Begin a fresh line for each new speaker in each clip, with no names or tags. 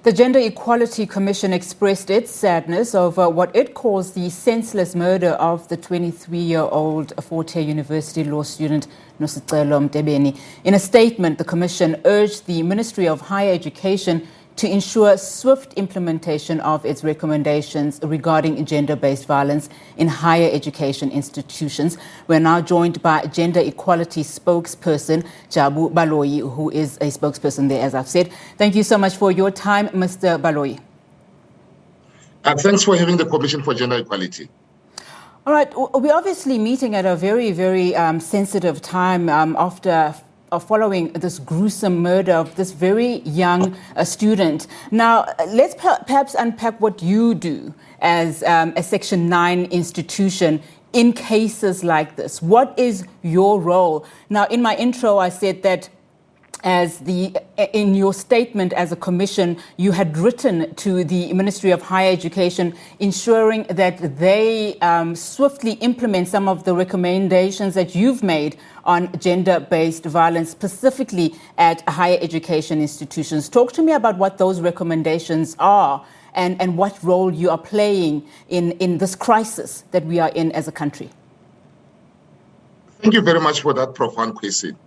The Gender Equality Commission expressed its sadness over what it calls the senseless murder of the 23-year-old Fort Hare University law student Nosicelo Mtebeni. In a statement, the Commission urged the Ministry of Higher Education to ensure swift implementation of its recommendations regarding gender-based violence in higher education institutions. We're now joined by gender equality spokesperson Javu Baloyi, who is a spokesperson there, as I've said. Thank you so much for your time, Mr. Baloyi.
Thanks for having the Commission for Gender Equality.
All right, we're obviously meeting at a very, very sensitive time after following this gruesome murder of this very young student. Now, let's perhaps unpack what you do as a Section 9 institution in cases like this. What is your role? Now, in my intro, I said that in your statement as a commission, you had written to the Ministry of Higher Education ensuring that they swiftly implement some of the recommendations that you've made on gender-based violence, specifically at higher education institutions. Talk to me about what those recommendations are and what role you are playing in this crisis that we are in as a country.
Thank you very much for that profound question.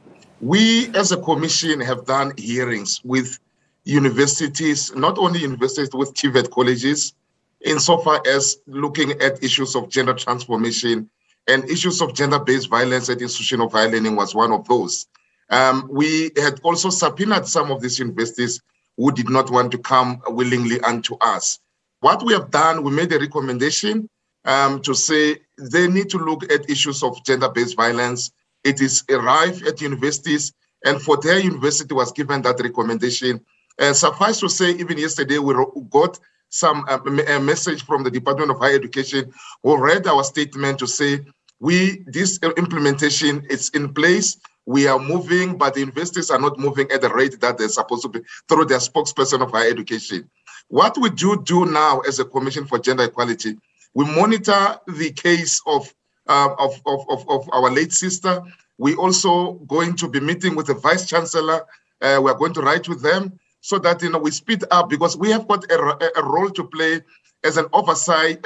We, as a commission, have done hearings with universities, not only universities, with TVET colleges, insofar as looking at issues of gender transformation and issues of gender-based violence at institution of higher learning was one of those. We had also subpoenaed some of these universities who did not want to come willingly unto us. What we have done, we made a recommendation to say they need to look at issues of gender-based violence. It is rife at universities, and Fort Hare University was given that recommendation. Suffice to say, even yesterday, we got a message from the Department of Higher Education who read our statement to say, this implementation is in place. We are moving, but the universities are not moving at the rate that they're supposed to be through their spokesperson of higher education. What we do now as a Commission for Gender Equality, we monitor the case of our late sister. We also going to be meeting with the Vice Chancellor. We are going to write with them so that we speed up, because we have got a role to play as an oversight,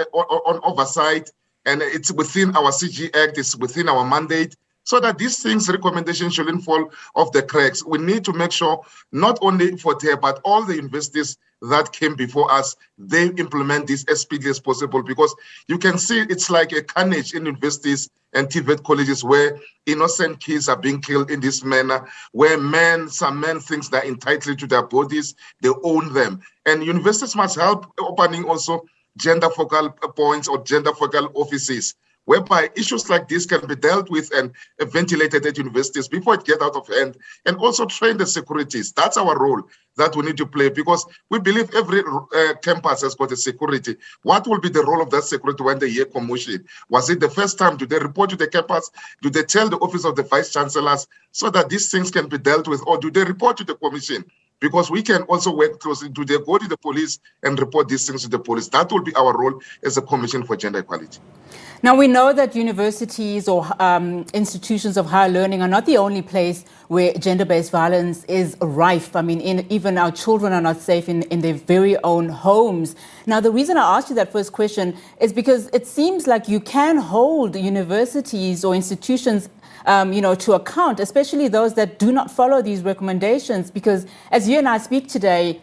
and it's within our CG Act, it's within our mandate, so that these things, recommendations shouldn't fall off the cracks. We need to make sure not only Fort Hare, but all the universities that came before us, they implement this as speedily as possible, because you can see it's like a carnage in universities and TVET colleges where innocent kids are being killed in this manner, where some men think they're entitled to their bodies, they own them. And universities must help opening also gender focal points or gender focal offices, whereby issues like this can be dealt with and ventilated at universities before it gets out of hand, and also train the securities. That's our role that we need to play, because we believe every campus has got a security. What will be the role of that security when they hear commotion? Was it the first time? Do they report to the campus? Do they tell the office of the vice chancellors so that these things can be dealt with, or do they report to the commission? Because we can also work closely. Do they go to the police and report these things to the police? That will be our role as a Commission for Gender Equality.
Now, we know that universities or institutions of higher learning are not the only place where gender-based violence is rife. I mean, even our children are not safe in their very own homes. Now, the reason I asked you that first question is because it seems like you can hold universities or institutions to account, especially those that do not follow these recommendations, because as you and I speak today,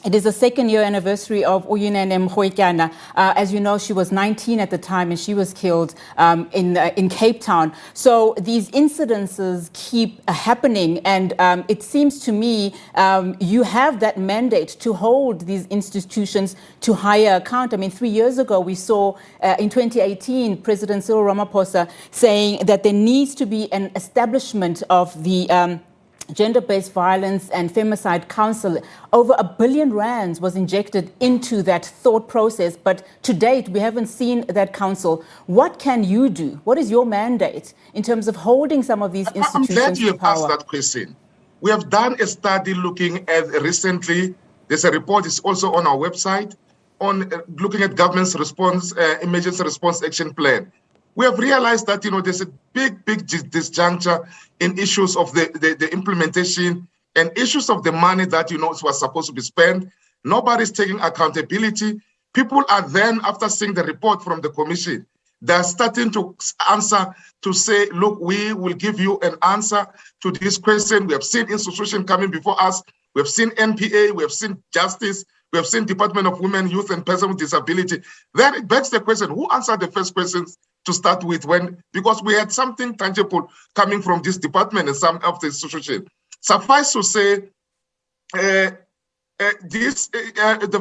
it is the second-year anniversary of Uyinene Mrwetyana. As you know, she was 19 at the time, and she was killed in Cape Town. So these incidences keep happening, and it seems to me you have that mandate to hold these institutions to higher account. I mean, 3 years ago, we saw in 2018, President Cyril Ramaphosa saying that there needs to be an establishment of the Gender-Based Violence and Femicide Council. Over R1 billion was injected into that thought process, but to date, we haven't seen that council. What can you do? What is your mandate in terms of holding some of these institutions to power?
I'm glad you have asked that question. We have done a study looking at recently, there's a report, it's also on our website, on looking at government's response, emergency response action plan. We have realized that, there's a big disjuncture in issues of the implementation and issues of the money that, was supposed to be spent. Nobody's taking accountability. People are then, after seeing the report from the commission, they're starting to answer to say, look, we will give you an answer to this question. We have seen institutions coming before us. We have seen NPA. We have seen Justice. We have seen Department of Women, Youth and Persons with Disability. Then it begs the question, who answered the first questions to start with? Because we had something tangible coming from this department and some of the institutions. Suffice to say, the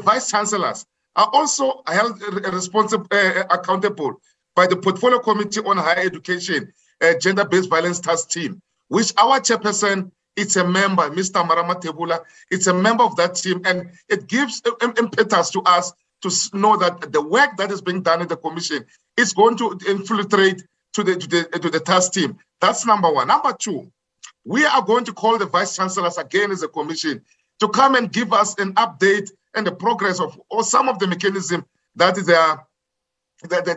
vice chancellors are also held responsible, accountable by the Portfolio Committee on Higher Education, Gender-Based Violence Task Team, which our chairperson, it's a member, Mr. Marama Tebula, it's a member of that team, and it gives impetus to us to know that the work that is being done in the commission is going to infiltrate to the task team. That's number one. Number two, we are going to call the vice chancellors again as a commission to come and give us an update and the progress of or some of the mechanism that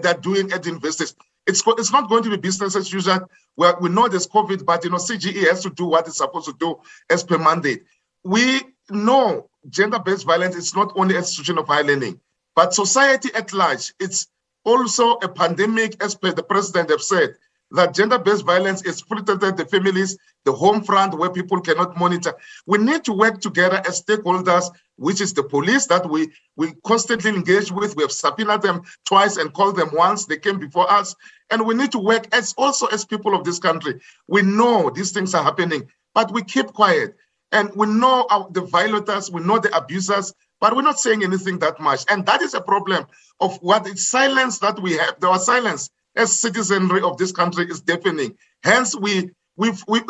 they're doing at the universities. It's not going to be business as usual. We know there's COVID, but CGE has to do what it's supposed to do as per mandate. We know gender-based violence is not only an institution of higher learning, but society at large. It's also a pandemic, as per the president have said, that gender-based violence is filtered at the families, the home front where people cannot monitor. We need to work together as stakeholders, which is the police that we constantly engage with. We have subpoenaed them twice and called them once. They came before us. And we need to work as people of this country. We know these things are happening, but we keep quiet. And we know the violators, we know the abusers, but we're not saying anything that much. And that is a problem of what is silence that we have. Our silence as citizenry of this country is deafening. Hence, we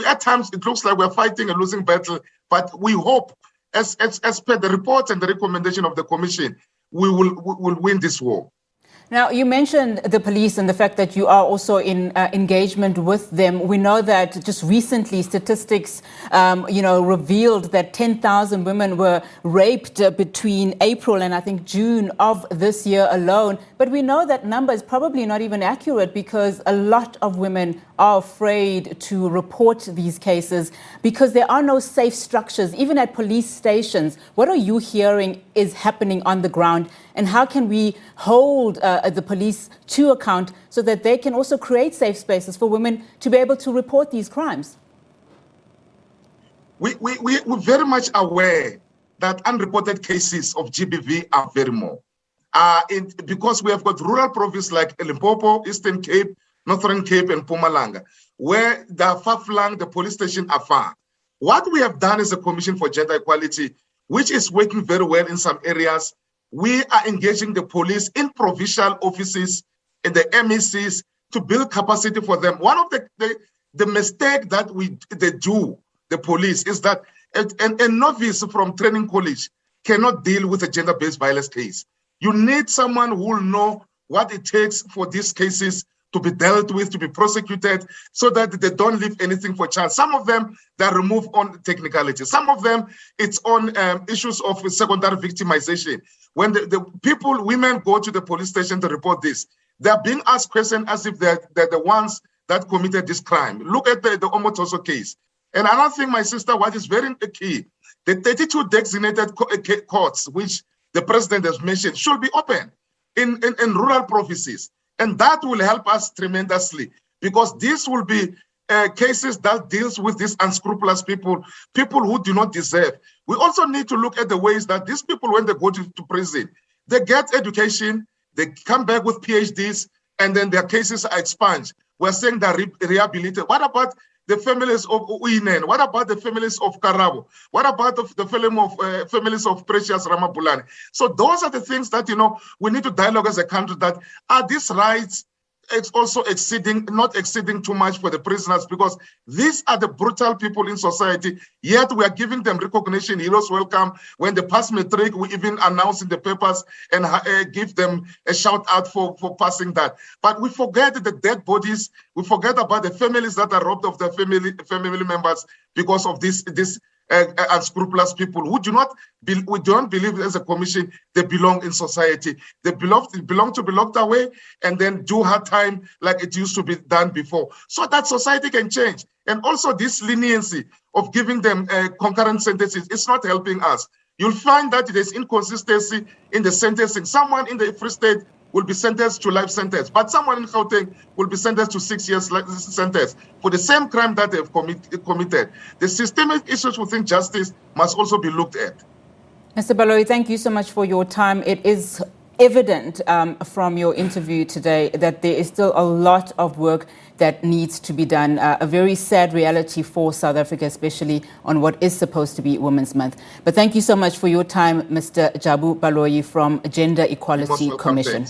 at times it looks like we're fighting a losing battle, but we hope, as per the report and the recommendation of the commission, we will win this war.
Now, you mentioned the police and the fact that you are also in engagement with them. We know that just recently statistics, revealed that 10,000 women were raped between April and I think June of this year alone. But we know that number is probably not even accurate because a lot of women are afraid to report these cases because there are no safe structures, even at police stations. What are you hearing is happening on the ground? And how can we hold the police to account so that they can also create safe spaces for women to be able to report these crimes?
We're very much aware that unreported cases of GBV are very more. Because we have got rural provinces like Limpopo, Eastern Cape, Northern Cape, and Mpumalanga, where they are far-flung, the police stations are far. What we have done as a Commission for Gender Equality, which is working very well in some areas, we are engaging the police in provincial offices, in the MECs, to build capacity for them. One of the mistake that they do, the police, is that a novice from training college cannot deal with a gender-based violence case. You need someone who will know what it takes for these cases to be dealt with, to be prosecuted, so that they don't leave anything for chance. Some of them, they're removed on technicalities. Some of them, it's on issues of secondary victimization. When the women go to the police station to report this, they're being asked questions as if they're the ones that committed this crime. Look at the Omotoso case. And another thing, my sister, what is very key, the 32 designated courts, which the president has mentioned, should be open in rural provinces. And that will help us tremendously, because this will be cases that deals with these unscrupulous people who do not deserve. We also need to look at the ways that these people, when they go to prison, they get education, they come back with PhDs, and then their cases are expunged. We're saying they're rehabilitated. What about the families of Uinen? What about the families of Karabo? What about the families of Precious Ramabulani? So those are the things that, we need to dialogue as a country, that are these rights it's also not exceeding too much for the prisoners, because these are the brutal people in society, yet we are giving them recognition, heroes welcome. When they pass matric, we even announce in the papers and give them a shout out for passing that. But we forget the dead bodies, we forget about the families that are robbed of their family members because of this unscrupulous people who we don't believe as a commission they belong in society. They belong to be locked away and then do hard time like it used to be done before, so that society can change. And also this leniency of giving them concurrent sentences, it's not helping us. you'll find that there's inconsistency in the sentencing. Someone in the Free State will be sentenced to life sentence, but someone in Gauteng will be sentenced to 6 years sentence for the same crime that they've committed. The systemic issues within justice must also be looked at.
Mr. Baloyi, thank you so much for your time. It is evident from your interview today that there is still a lot of work that needs to be done. A very sad reality for South Africa, especially on what is supposed to be Women's Month. But thank you so much for your time, Mr. Javu Baloyi from Gender Equality Commission.